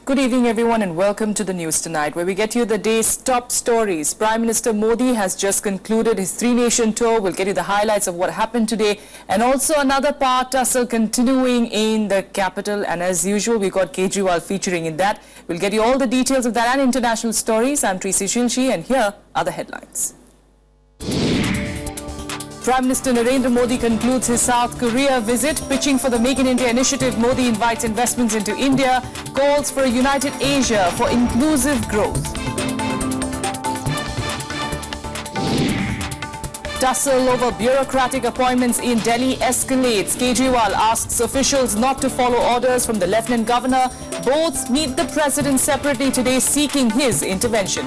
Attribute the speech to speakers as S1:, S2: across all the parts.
S1: Good evening everyone and welcome to the news tonight where we get you the day's top stories. Prime Minister Modi has just concluded his three-nation tour. We'll get you the highlights of what happened today and also another part tussle continuing in the capital, and as usual we got Kejriwal featuring in that. We'll get you all the details of that and international stories. I'm Tracy Shilshi and here are the headlines. Prime Minister Narendra Modi concludes his South Korea visit. Pitching for the Make in India initiative, Modi invites investments into India, calls for a united Asia for inclusive growth. Tussle over bureaucratic appointments in Delhi escalates. Kejriwal asks officials not to follow orders from the Lieutenant Governor. Both meet the President separately today seeking his intervention.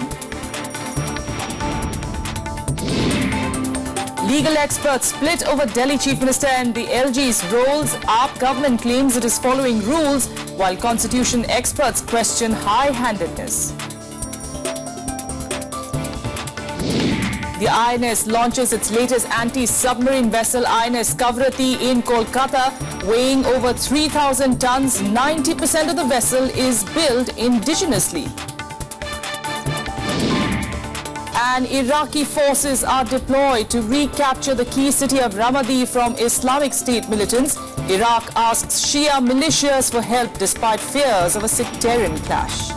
S1: Legal experts split over Delhi Chief Minister and the LG's roles. AAP government claims it is following rules, while constitution experts question high-handedness. The INS launches its latest anti-submarine vessel INS Kavathi in Kolkata, weighing over 3,000 tons. 90% of the vessel is built indigenously. And Iraqi forces are deployed to recapture the key city of Ramadi from Islamic State militants. Iraq asks Shia militias for help despite fears of a sectarian clash.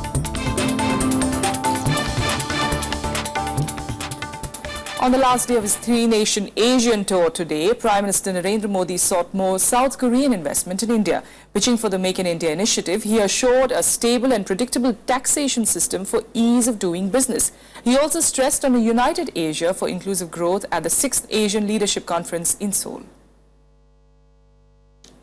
S1: On the last day of his three-nation Asian tour today, Prime Minister Narendra Modi sought more South Korean investment in India. Pitching for the Make in India initiative, he assured a stable and predictable taxation system for ease of doing business. He also stressed on a united Asia for inclusive growth at the 6th Asian Leadership Conference in Seoul.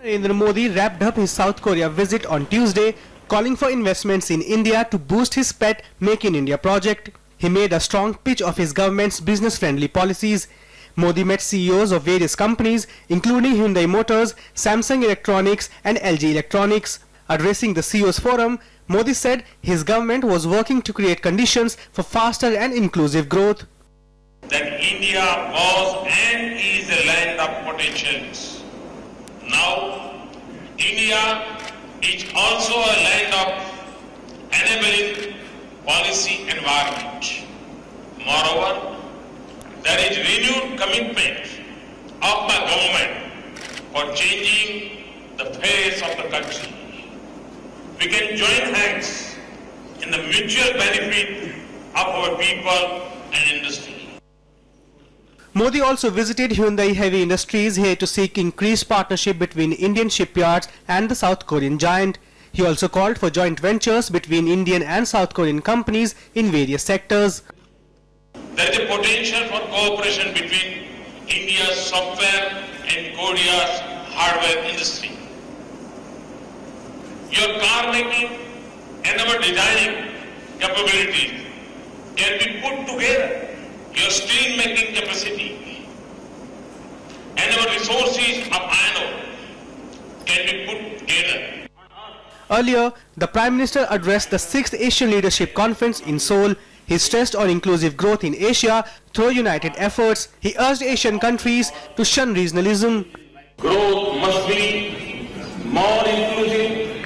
S2: Narendra Modi wrapped up his South Korea visit on Tuesday, calling for investments in India to boost his pet Make in India project. He made a strong pitch of his government's business-friendly policies. Modi met CEOs of various companies, including Hyundai Motors, Samsung Electronics and LG Electronics. Addressing the CEOs forum, Modi said his government was working to create conditions for faster and inclusive growth.
S3: That India was and is a land of potentials. Now, India is also a land of enabling policy environment. Moreover, there is renewed commitment of my government for changing the face of the country. We can join hands in the mutual benefit of our people and industry.
S2: Modi also visited Hyundai Heavy Industries here to seek increased partnership between Indian shipyards and the South Korean giant. He also called for joint ventures between Indian and South Korean companies in various sectors.
S3: There is a potential for cooperation between India's software and Korea's hardware industry. Your car making and our designing capabilities can be put together. Your steel making capacity and our resources of iron ore can be put together.
S2: Earlier, the Prime Minister addressed the 6th Asian Leadership Conference in Seoul. He stressed on inclusive growth in Asia through united efforts. He urged Asian countries to shun regionalism.
S3: Growth must be more inclusive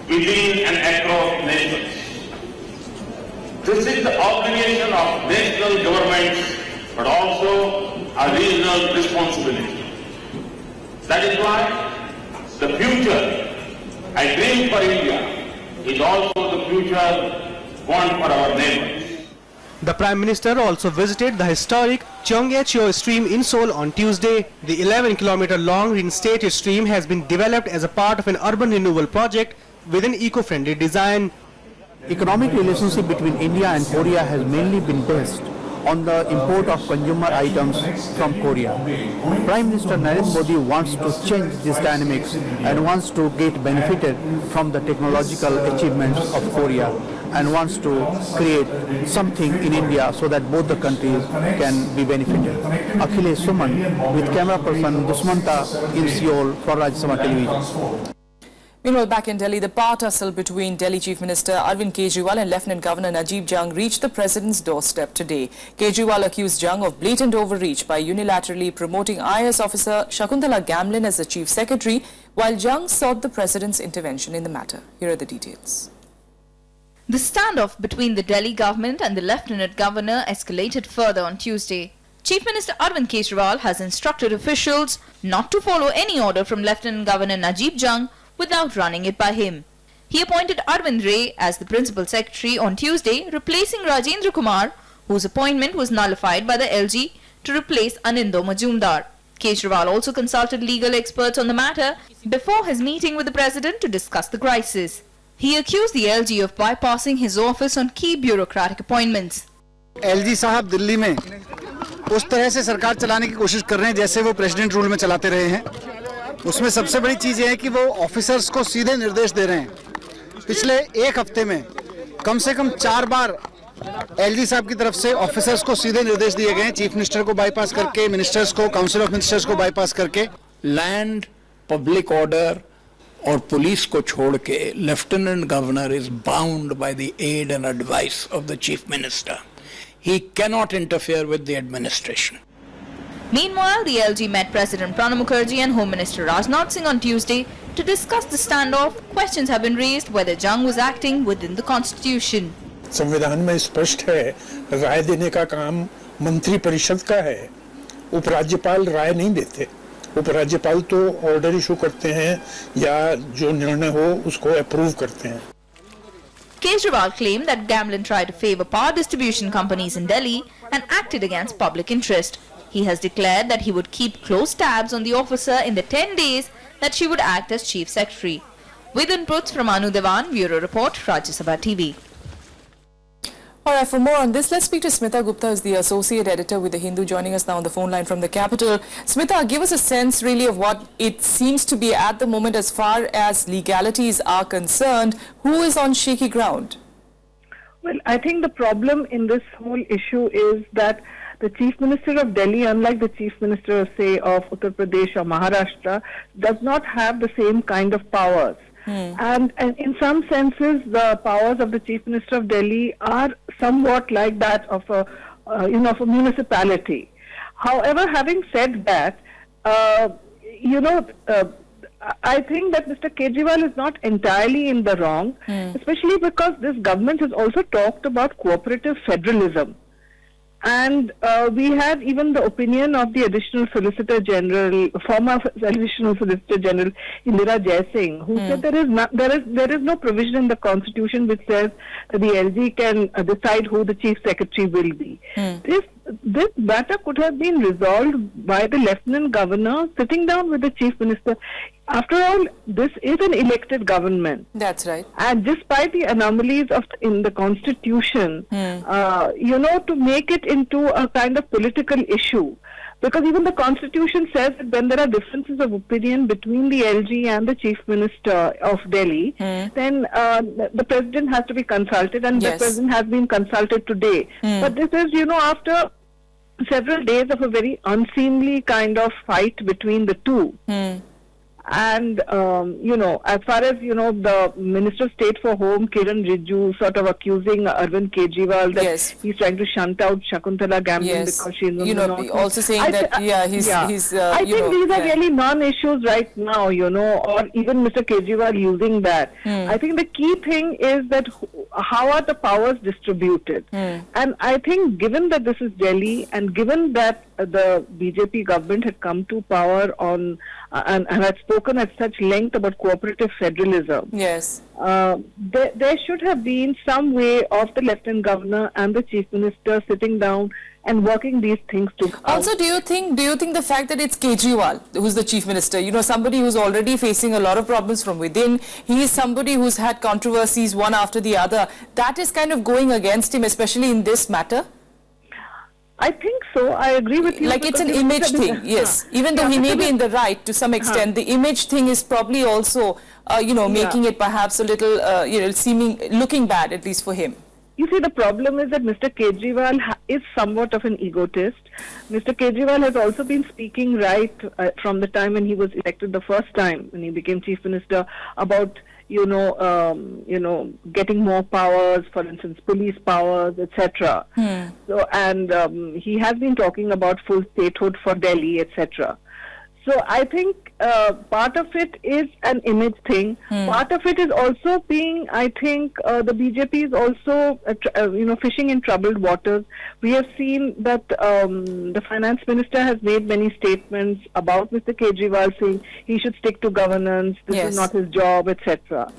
S3: within and across nations. This is the obligation of national governments, but also a regional responsibility. That is why the future I dream for India is also the future one for our neighbors.
S2: The Prime Minister also visited the historic Cheonghae-cheo stream in Seoul on Tuesday. The 11-kilometer long reinstated stream has been developed as a part of an urban renewal project with an eco-friendly design.
S4: Economic relationship between India and Korea has mainly been based on the import of consumer items from Korea. Prime Minister Narendra Modi wants to change these dynamics and wants to get benefited from the technological achievements of Korea and wants to create something in India so that both the countries can be benefited. Akhilesh Suman with camera person Dusmanta in Seoul for Rajya Sabha television.
S1: Meanwhile, back in Delhi, the power tussle between Delhi Chief Minister Arvind Kejriwal and Lieutenant Governor Najib Jung reached the President's doorstep today. Kejriwal accused Jung of blatant overreach by unilaterally promoting INS officer Shakuntala Gamlin as the Chief Secretary, while Jung sought the President's intervention in the matter. Here are the details.
S5: The standoff between the Delhi government and the Lieutenant Governor escalated further on Tuesday. Chief Minister Arvind Kejriwal has instructed officials not to follow any order from Lieutenant Governor Najib Jung without running it by him. He appointed Arvind Ray as the Principal Secretary on Tuesday, replacing Rajendra Kumar, whose appointment was nullified by the LG to replace Anindo Majumdar. Kejriwal also consulted legal experts on the matter before his meeting with the President to discuss the crisis. He accused the LG of bypassing his office on key bureaucratic appointments.
S6: LG साहब दिल्ली में उस तरह से सरकार चलाने की कोशिश कर रहे हैं जैसे वो प्रेसिडेंट रूल में चलाते रहे हैं। उसमें सबसे बड़ी चीज ये है कि वो ऑफिसर्स को सीधे निर्देश दे रहे हैं। पिछले एक हफ्ते में कम से कम 4 बार एलजी साहब की तरफ से ऑफिसर्स को सीधे निर्देश दिए गए हैं, चीफ मिनिस्टर को बाईपास करके, मिनिस्टर्स को, काउंसिल ऑफ मिनिस्टर्स को बाईपास करके।
S7: लैंड, पब्लिक ऑर्डर और पुलिस को छोड़ के lieutenant governor is bound by the aid and advice of the chief minister. He cannot interfere with the administration.
S5: Meanwhile, the LG met President Pranab Mukherjee and Home Minister Rajnath Singh on Tuesday to discuss the standoff. Questions have been raised whether Jung was acting within the constitution.
S8: संविधान में स्पष्ट है राय देने का काम मंत्री परिषद का है. उपराज्यपाल राय नहीं देते. उपराज्यपाल तो ऑर्डर इशू करते हैं या जो निर्णय हो उसको अप्रूव करते हैं.
S5: Kejriwal claimed that Gamlin tried to favor power distribution companies in Delhi and acted against public interest. He has declared that he would keep close tabs on the officer in the 10 days that she would act as Chief Secretary. With inputs from Anu Devan, Bureau Report, Rajya Sabha TV.
S1: All right, for more on this, let's speak to Smitha Gupta, who's the associate editor with The Hindu, joining us now on the phone line from the capital. Smitha, give us a sense really of what it seems to be at the moment as far as legalities are concerned. Who is on shaky ground?
S9: Well, I think the problem in this whole issue is that the Chief Minister of Delhi, unlike the Chief Minister, say, of Uttar Pradesh or Maharashtra, does not have the same kind of powers. And in some senses, the powers of the Chief Minister of Delhi are somewhat like that of a municipality. However, having said that, I think that Mr. Kejriwal is not entirely in the wrong, especially because this government has also talked about cooperative federalism. And we had even the opinion of the Additional Solicitor General, former Additional Solicitor General Indira Jaising, who said there is no provision in the Constitution which says that the LG can decide who the Chief Secretary will be. This matter could have been resolved by the Lieutenant Governor sitting down with the Chief Minister. After all, this is an elected government.
S1: That's right.
S9: And despite the anomalies in the Constitution, to make it into a kind of political issue, because even the Constitution says that when there are differences of opinion between the LG and the Chief Minister of Delhi, then the President has to be consulted, and the President has been consulted today. But this is, after several days of a very unseemly kind of fight between the two. And, as far as, the Minister of State for Home, Kiran Rijiju, sort of accusing Arvind Kejriwal that he's trying to shunt out Shakuntala Gamlin because she's
S1: also saying he's
S9: I think these are really non-issues right now, or even Mr. Kejriwal using that. I think the key thing is that how are the powers distributed? And I think given that this is Delhi and given that the BJP government had come to power on and had spoken at such length about cooperative federalism.
S1: Yes.
S9: There should have been some way of the Lieutenant Governor and the Chief Minister sitting down and working these things together.
S1: Also, do you think the fact that it's Kejriwal who's the Chief Minister, somebody who's already facing a lot of problems from within, he is somebody who's had controversies one after the other, that is kind of going against him, especially in this matter?
S9: I think so. I agree with you.
S1: Like it's an image thing, yes. Even though he may be in the right to some extent, the image thing is probably also, making it perhaps a little, looking bad, at least for him.
S9: You see, the problem is that Mr. Kejriwal is somewhat of an egotist. Mr. Kejriwal has also been speaking right from the time when he was elected the first time, when he became Chief Minister, about getting more powers, for instance, police powers, etc. So, and he has been talking about full statehood for Delhi, etc. So I think part of it is an image thing. Part of it is also being, I think, the BJP is also, fishing in troubled waters. We have seen that the finance minister has made many statements about Mr. Kejriwal saying he should stick to governance, this is not his job, etc.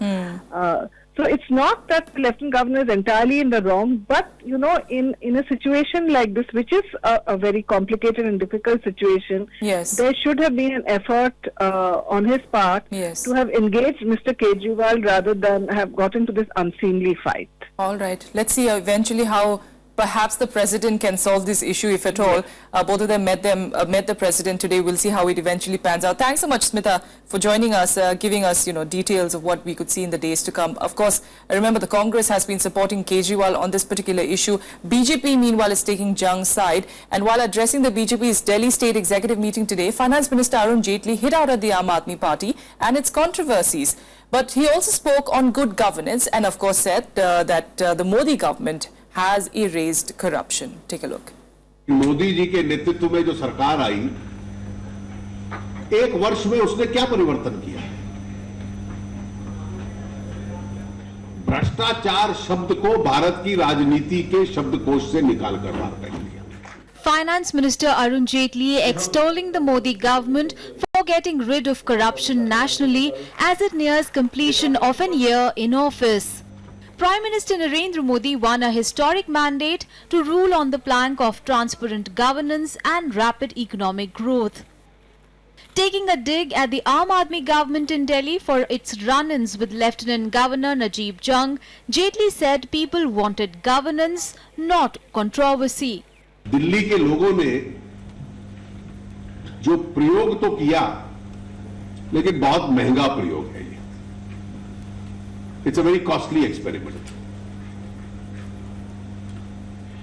S9: So it's not that the Lieutenant Governor is entirely in the wrong, but, in a situation like this, which is a very complicated and difficult situation, there should have been an effort on his part to have engaged Mr. Kejriwal rather than have got into this unseemly fight.
S1: All right. Let's see eventually how perhaps the president can solve this issue, if at all. Both of them met the president today. We'll see how it eventually pans out. Thanks so much, Smitha, for joining us, giving us, details of what we could see in the days to come. Of course, remember the Congress has been supporting Kejriwal on this particular issue. BJP, meanwhile, is taking Jung's side. And while addressing the BJP's Delhi State Executive meeting today, Finance Minister Arun Jaitley hit out at the Aam Aadmi Party and its controversies. But he also spoke on good governance and, of course, said that the Modi government has erased corruption. Take a look.
S10: Modi ji के नेतृत्व में जो सरकार आई, एक वर्ष में उसने क्या परिवर्तन किया? भ्रष्टाचार शब्द को भारत की राजनीति के शब्दकोश से निकाल कर बाहर कर दिया.
S11: Finance Minister Arun Jaitley extolling the Modi government for getting rid of corruption nationally as it nears completion of an year in office. Prime Minister Narendra Modi won a historic mandate to rule on the plank of transparent governance and rapid economic growth. Taking a dig at the Aam Aadmi government in Delhi for its run-ins with Lieutenant Governor Najib Jung, Jaitley said people wanted governance, not controversy.
S10: Delhi के लोगों ने जो प्रयोग तो किया, लेकिन बहुत महंगा प्रयोग है. It's a very costly experiment.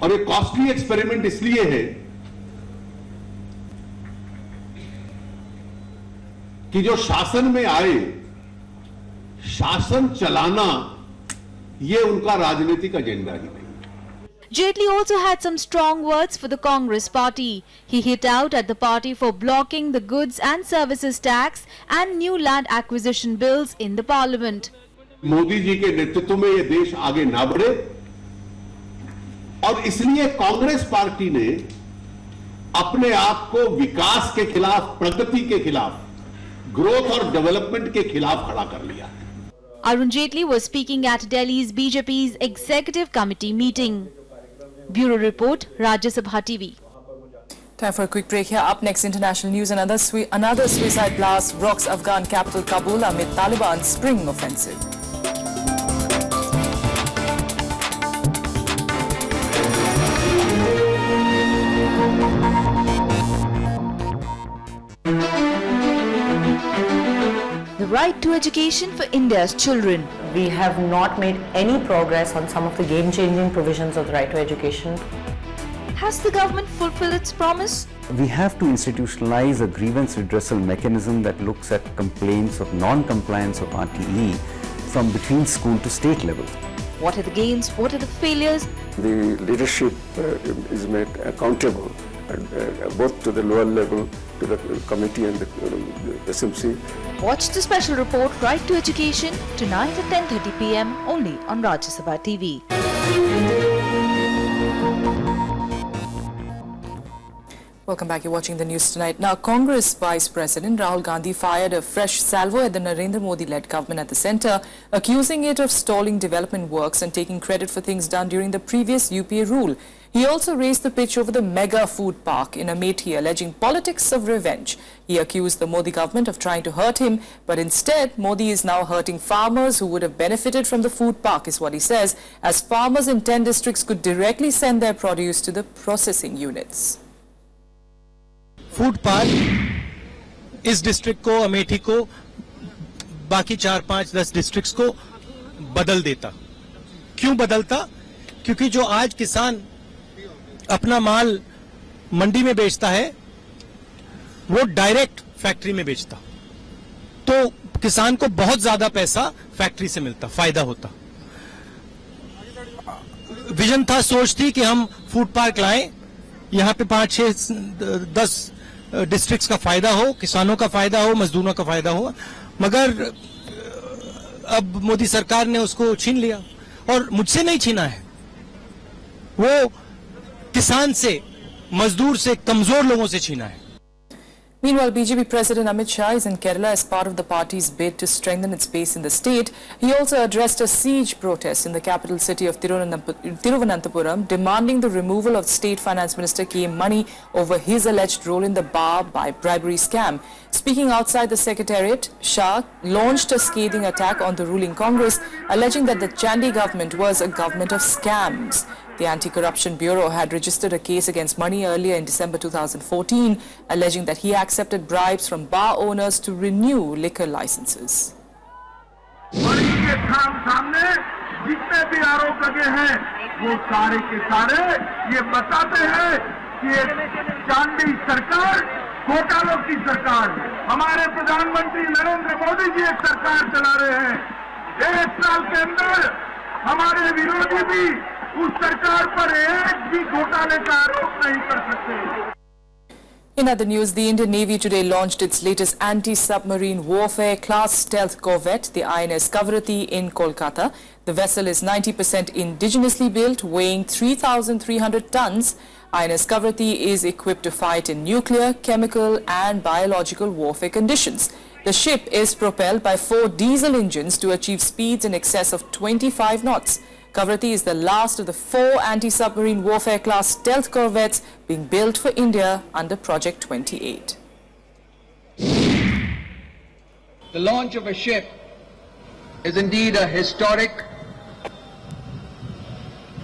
S10: और ये costly experiment इसलिए है कि जो शासन में आए, शासन चलाना ये उनका राजनीतिक एजेंडा ही नहीं.
S11: Jaitley also had some strong words for the Congress party. He hit out at the party for blocking the goods and services tax and new land acquisition bills in the parliament.
S10: Modi ji के नेतृत्व में ये देश आगे ना बढ़े और इसलिए कांग्रेस पार्टी ने अपने आप को विकास के खिलाफ, प्रगति के खिलाफ, ग्रोथ और डेवलपमेंट के खिलाफ खड़ा कर लिया.
S11: Arun Jaitley was speaking at Delhi's BJP's executive committee meeting. Bureau Report, Rajya Sabha TV.
S1: Time for a quick break here. Up next, international news. Another suicide blast rocks Afghan capital Kabul amid Taliban's spring offensive.
S5: The right to education for India's children.
S12: We have not made any progress on some of the game-changing provisions of the right to education.
S5: Has the government fulfilled its promise?
S13: We have to institutionalize a grievance redressal mechanism that looks at complaints of non-compliance of RTE from between school to state level.
S5: What are the gains? What are the failures?
S14: The leadership is made accountable, both to the lower level, to the committee and the SMC.
S5: Watch the special report Right to Education tonight at 10:30 p.m. only on Rajya Sabha TV.
S1: Welcome back. You're watching the news tonight. Now, Congress Vice President Rahul Gandhi fired a fresh salvo at the Narendra Modi-led government at the centre, accusing it of stalling development works and taking credit for things done during the previous UPA rule. He also raised the pitch over the mega food park in Amethi, alleging politics of revenge. He accused the Modi government of trying to hurt him, but instead, Modi is now hurting farmers who would have benefited from the food park, is what he says, as farmers in 10 districts could directly send their produce to the processing units.
S2: Food park इस district को, अमेठी को, बाकी 4-5-10 districts को बदल देता. क्यों बदलता? क्योंकि जो आज किसान अपना माल मंडी में बेचता है वो डायरेक्ट फैक्ट्री में बेचता, तो किसान को बहुत ज्यादा पैसा फैक्ट्री से मिलता, फायदा होता. विजन था, सोच थी कि हम फूड पार्क लाएं, यहाँ पे 5-6-10
S15: डिस्ट्रिक्ट्स का फायदा हो, किसानों का फायदा हो, मजदूरों का फायदा हो, मगर अब मोदी सरकार ने उसको छीन लिया और मुझसे नहीं छीना है, वो किसान से, मजदूर से, कमजोर लोगों से छीना है।
S1: Meanwhile, BJP President Amit Shah is in Kerala as part of the party's bid to strengthen its base in the state. He also addressed a siege protest in the capital city of Thiruvananthapuram, demanding the removal of State Finance Minister K. Mani over his alleged role in the bar by bribery scam. Speaking outside the Secretariat, Shah launched a scathing attack on the ruling Congress, alleging that the Chandi government was a government of scams. The Anti-Corruption Bureau had registered a case against Mani earlier in December 2014, alleging that he accepted bribes from bar owners to renew liquor licenses.
S16: मणि के सामने जितने भी आरोप लगे हैं वो सारे के सारे ये बताते हैं कि ये चांदी सरकार घोटालों की सरकार है। हमारे प्रधानमंत्री नरेंद्र मोदी जी एक सरकार चला रहे हैं। 1 साल के अंदर हमारे विरोधी भी उस सरकार पर एक भी घोटाले का आरोप नहीं कर सकते।
S1: In other news, the Indian Navy today launched its latest anti-submarine warfare class stealth corvette, the INS Kavathi, in Kolkata. The vessel is 90% indigenously built, weighing 3,300 tons. INS Kavathi is equipped to fight in nuclear, chemical and biological warfare conditions. The ship is propelled by 4 diesel engines to achieve speeds in excess of 25 knots. Kavathi is the last of the 4 anti-submarine warfare class stealth corvettes being built for India under Project 28.
S17: The launch of a ship is indeed a historic,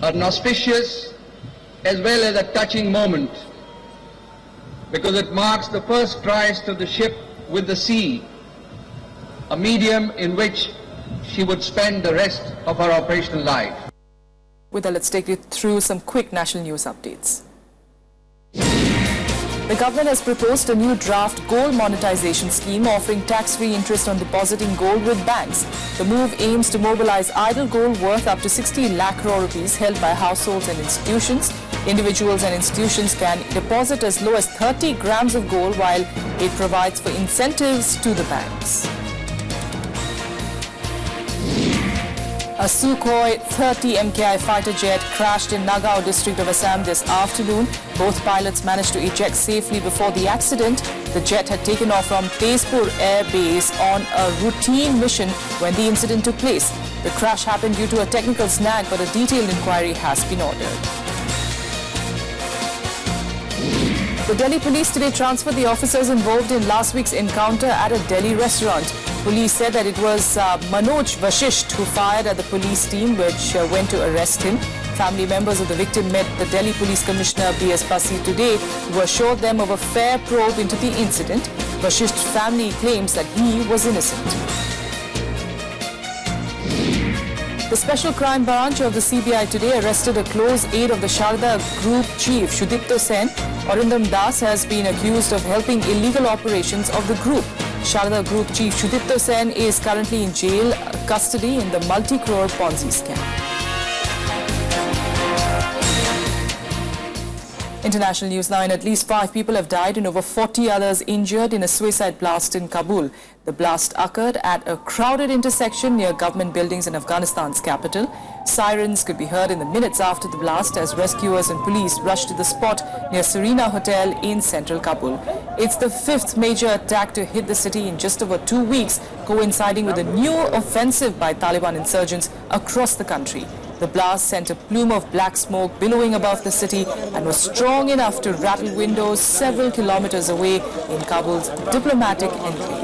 S17: an auspicious, as well as a touching moment, because it marks the first tryst of the ship with the sea, a medium in which she would spend the rest of her operational life.
S1: With that, let's take you through some quick national news updates. The government has proposed a new draft gold monetization scheme offering tax-free interest on depositing gold with banks. The move aims to mobilize idle gold worth up to 60 lakh crore rupees held by households and institutions. Individuals and institutions can deposit as low as 30 grams of gold, while it provides for incentives to the banks. A Sukhoi 30 MKI fighter jet crashed in Nagaon district of Assam this afternoon. Both pilots managed to eject safely before the accident. The jet had taken off from Tezpur Air Base on a routine mission when the incident took place. The crash happened due to a technical snag, but a detailed inquiry has been ordered. The Delhi police today transferred the officers involved in last week's encounter at a Delhi restaurant. Police said that it was Manoj Vashisht who fired at the police team, which went to arrest him. Family members of the victim met the Delhi Police Commissioner B.S. Pasi today, who assured them of a fair probe into the incident. Vashisht's family claims that he was innocent. The Special Crime Branch of the CBI today arrested a close aide of the Sharda Group Chief, Shudipto Sen. Arundam Das has been accused of helping illegal operations of the group. Sharda Group Chief Shudipto Sen is currently in jail custody in the multi-crore Ponzi scam. International news now, and at least 5 people have died and over 40 others injured in a suicide blast in Kabul. The blast occurred at a crowded intersection near government buildings in Afghanistan's capital. Sirens could be heard in the minutes after the blast as rescuers and police rushed to the spot near Serena Hotel in central Kabul. It's the 5th major attack to hit the city in just over 2 weeks, coinciding with a new offensive by Taliban insurgents across the country. The blast sent a plume of black smoke billowing above the city and was strong enough to rattle windows several kilometers away in Kabul's diplomatic enclave.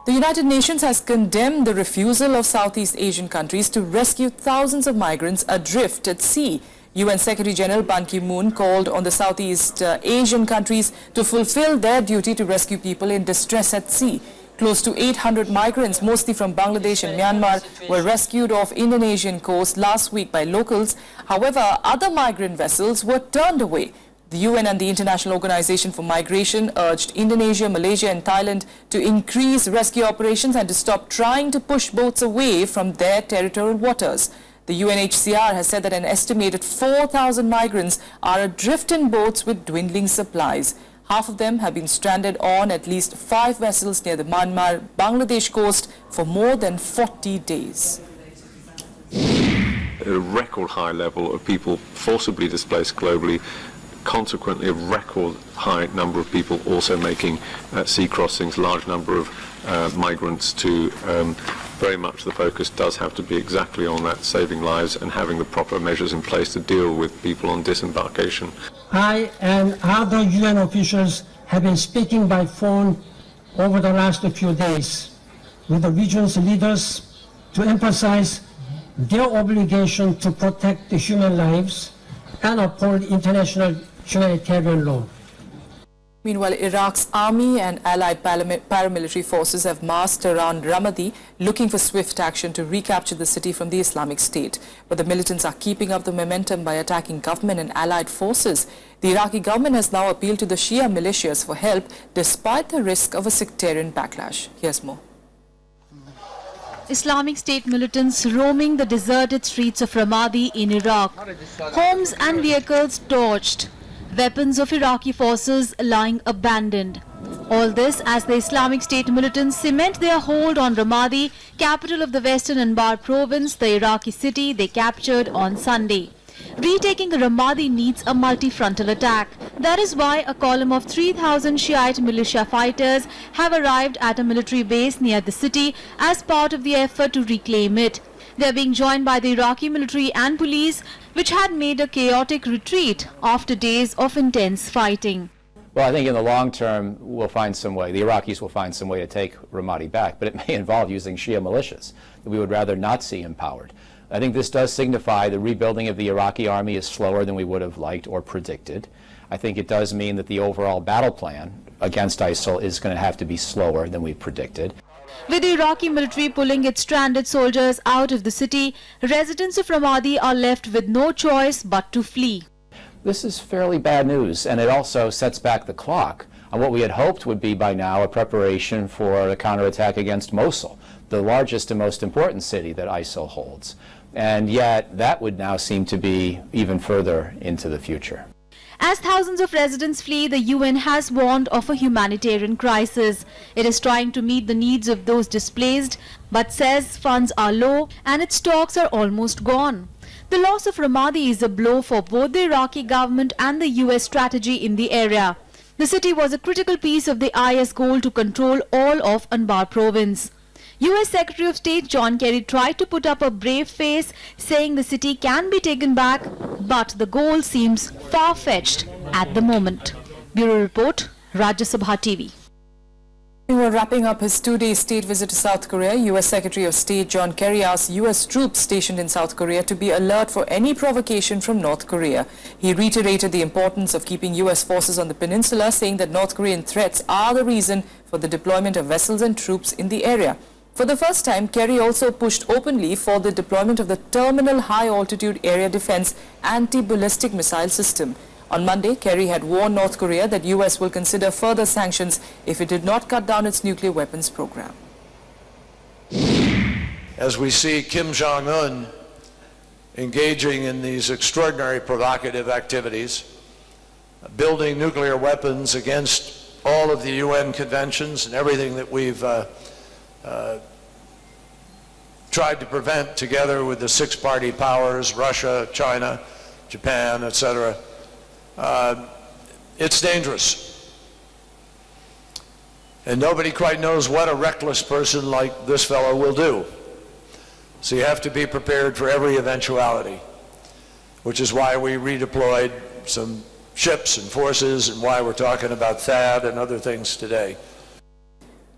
S1: The United Nations has condemned the refusal of Southeast Asian countries to rescue thousands of migrants adrift at sea. UN Secretary General Ban Ki-moon called on the Southeast Asian countries to fulfill their duty to rescue people in distress at sea. Close to 800 migrants, mostly from Bangladesh and Myanmar, were rescued off Indonesian coast last week by locals. However, other migrant vessels were turned away. The UN and the International Organization for Migration urged Indonesia, Malaysia and Thailand to increase rescue operations and to stop trying to push boats away from their territorial waters. The UNHCR has said that an estimated 4,000 migrants are adrift in boats with dwindling supplies. Half of them have been stranded on at least 5 vessels near the Myanmar-Bangladesh coast for more than 40 days.
S18: A record high level of people forcibly displaced globally, consequently a record high number of people also making sea crossings, large number of migrants to very much the focus does have to be exactly on that, saving lives and having the proper measures in place to deal with people on disembarkation.
S19: I and other UN officials have been speaking by phone over the last few days with the region's leaders to emphasize their obligation to protect the human lives and uphold international humanitarian law.
S1: Meanwhile, Iraq's army and allied paramilitary forces have massed around Ramadi looking for swift action to recapture the city from the Islamic State. But the militants are keeping up the momentum by attacking government and allied forces. The Iraqi government has now appealed to the Shia militias for help despite the risk of a sectarian backlash. Here's more.
S11: Islamic State militants roaming the deserted streets of Ramadi in Iraq. Homes and vehicles torched. Weapons of Iraqi forces lying abandoned. All this as the Islamic State militants cement their hold on Ramadi, capital of the western Anbar province, the Iraqi city they captured on Sunday. Retaking Ramadi needs a multi-frontal attack. That is why a column of 3,000 Shiite militia fighters have arrived at a military base near the city as part of the effort to reclaim it. They are being joined by the Iraqi military and police, which had made a chaotic retreat after days of intense fighting.
S20: Well, I think in the long term, we'll find some way, the Iraqis will find some way to take Ramadi back, but it may involve using Shia militias that we would rather not see empowered. I think this does signify the rebuilding of the Iraqi army is slower than we would have liked or predicted. I think it does mean that the overall battle plan against ISIL is going to have to be slower than we predicted.
S11: With the Iraqi military pulling its stranded soldiers out of the city, residents of Ramadi are left with no choice but to flee.
S20: This is fairly bad news, and it also sets back the clock on what we had hoped would be by now a preparation for a counterattack against Mosul, the largest and most important city that ISIL holds. And yet that would now seem to be even further into the future.
S11: As thousands of residents flee, the UN has warned of a humanitarian crisis. It is trying to meet the needs of those displaced, but says funds are low and its stocks are almost gone. The loss of Ramadi is a blow for both the Iraqi government and the US strategy in the area. The city was a critical piece of the IS goal to control all of Anbar province. US Secretary of State John Kerry tried to put up a brave face, saying the city can be taken back, but the goal seems far-fetched at the moment. Bureau Report, Rajya Sabha TV.
S1: While wrapping up his 2-day state visit to South Korea, US Secretary of State John Kerry asked US troops stationed in South Korea to be alert for any provocation from North Korea. He reiterated the importance of keeping US forces on the peninsula, saying that North Korean threats are the reason for the deployment of vessels and troops in the area. For the first time, Kerry also pushed openly for the deployment of the Terminal High Altitude Area Defense Anti-Ballistic Missile System. On Monday, Kerry had warned North Korea that US will consider further sanctions if it did not cut down its nuclear weapons program.
S21: As we see Kim Jong-un engaging in these extraordinary provocative activities, building nuclear weapons against all of the UN conventions and everything that we've tried to prevent together with the 6 party powers, Russia, China, Japan, etc. It's dangerous. And nobody quite knows what a reckless person like this fellow will do. So you have to be prepared for every eventuality, which is why we redeployed some ships and forces and why we're talking about THAAD and other things today.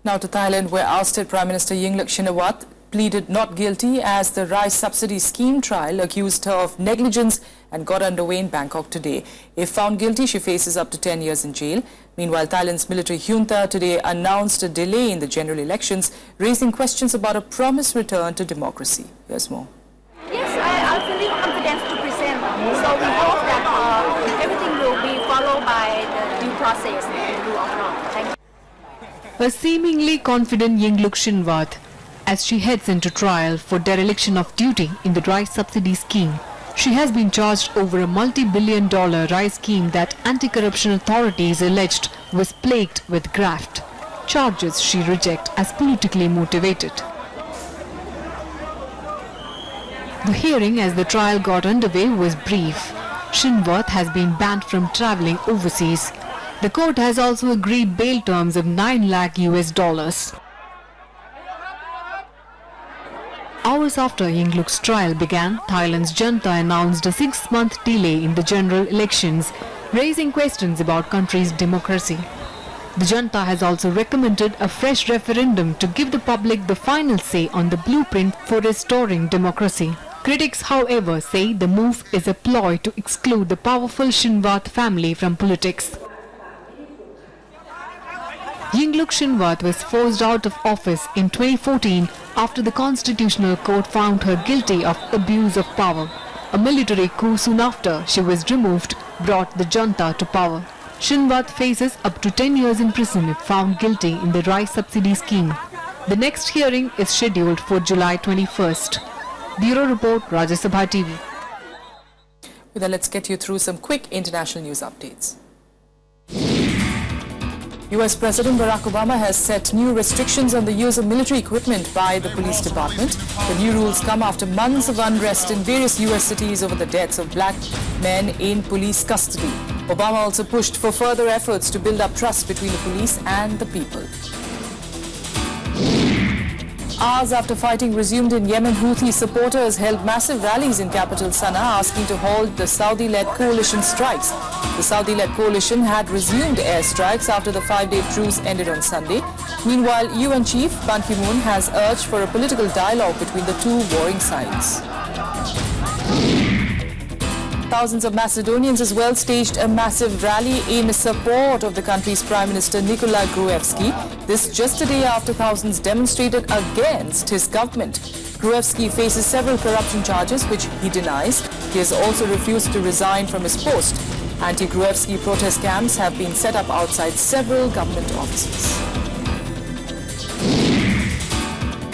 S1: Now to Thailand, where ousted Prime Minister Yingluck Shinawatra pleaded not guilty as the rice subsidy scheme trial accused her of negligence and got underway in Bangkok today. If found guilty, she faces up to 10 years in jail. Meanwhile, Thailand's military junta today announced a delay in the general elections, raising questions about a promised return to democracy. Here's more.
S22: Yes, I am feeling confident to present. So we hope that everything will be followed by the due process and rule of law. Thank you.
S23: A seemingly confident Yingluck Shinawatra
S11: as she heads into trial for dereliction of duty in the rice subsidy scheme. She has been charged over a multi-billion-dollar rice scheme that anti-corruption authorities alleged was plagued with graft. Charges she rejects as politically motivated. The hearing as the trial got underway was brief. Shinawatra has been banned from travelling overseas. The court has also agreed bail terms of $9 lakh. Hours after Yingluck's trial began, Thailand's junta announced a 6-month delay in the general elections, raising questions about country's democracy. The junta has also recommended a fresh referendum to give the public the final say on the blueprint for restoring democracy. Critics, however, say the move is a ploy to exclude the powerful Shinawatra family from politics. Yingluck Shinawatra was forced out of office in 2014 after the Constitutional Court found her guilty of abuse of power. A military coup soon after she was removed brought the junta to power. Shinawatra faces up to 10 years in prison if found guilty in the rice subsidy scheme. The next hearing is scheduled for July 21st. Bureau Report, Rajya Sabha TV.
S1: Well, then let's get you through some quick international news updates. US President Barack Obama has set new restrictions on the use of military equipment by the police department. The new rules come after months of unrest in various US cities over the deaths of black men in police custody. Obama also pushed for further efforts to build up trust between the police and the people. Hours after fighting resumed in Yemen, Houthi supporters held massive rallies in capital Sana'a asking to halt the Saudi-led coalition strikes. The Saudi-led coalition had resumed airstrikes after the 5-day truce ended on Sunday. Meanwhile, UN Chief Ban Ki-moon has urged for a political dialogue between the two warring sides. Thousands of Macedonians as well staged a massive rally in support of the country's Prime Minister Nikolai Gruevski. This just a day after thousands demonstrated against his government. Gruevski faces several corruption charges which he denies. He has also refused to resign from his post. Anti-Gruevski protest camps have been set up outside several government offices.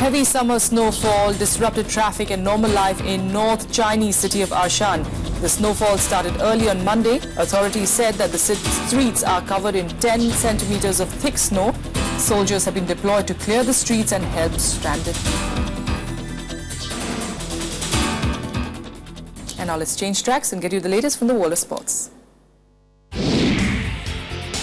S1: Heavy summer snowfall disrupted traffic and normal life in North Chinese city of Arshan. The snowfall started early on Monday. Authorities said that the streets are covered in 10 centimeters of thick snow. Soldiers have been deployed to clear the streets and help stranded people. And now let's change tracks and get you the latest from the world of sports.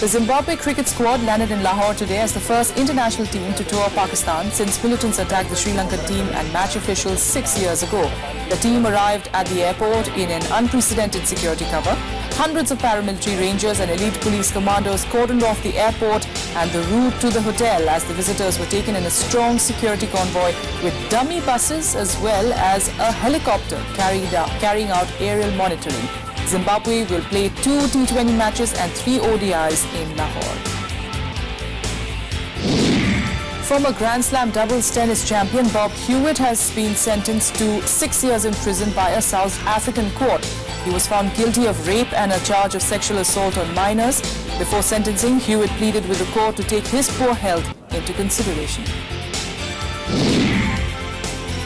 S1: The Zimbabwe cricket squad landed in Lahore today as the first international team to tour Pakistan since militants attacked the Sri Lankan team and match officials 6 years ago. The team arrived at the airport in an unprecedented security cover. Hundreds of paramilitary rangers and elite police commandos cordoned off the airport and the route to the hotel as the visitors were taken in a strong security convoy with dummy buses as well as a helicopter carrying out aerial monitoring. Zimbabwe will play 2 T20 matches and 3 ODIs in Lahore. Former Grand Slam doubles tennis champion Bob Hewitt has been sentenced to 6 years in prison by a South African court. He was found guilty of rape and a charge of sexual assault on minors. Before sentencing, Hewitt pleaded with the court to take his poor health into consideration.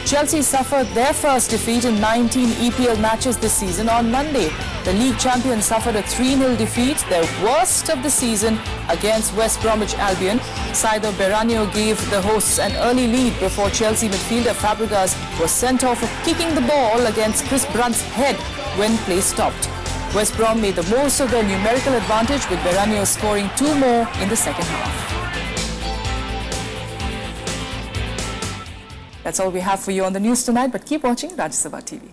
S1: Chelsea suffered their first defeat in 19 EPL matches this season on Monday. The league champions suffered a 3-0 defeat, their worst of the season, against West Bromwich Albion. Saido Berranio gave the hosts an early lead before Chelsea midfielder Fabregas was sent off for kicking the ball against Chris Brunt's head when play stopped. West Brom made the most of their numerical advantage with Berranio scoring 2 more in the second half. That's all we have for you on the news tonight, but keep watching Rajya Sabha TV.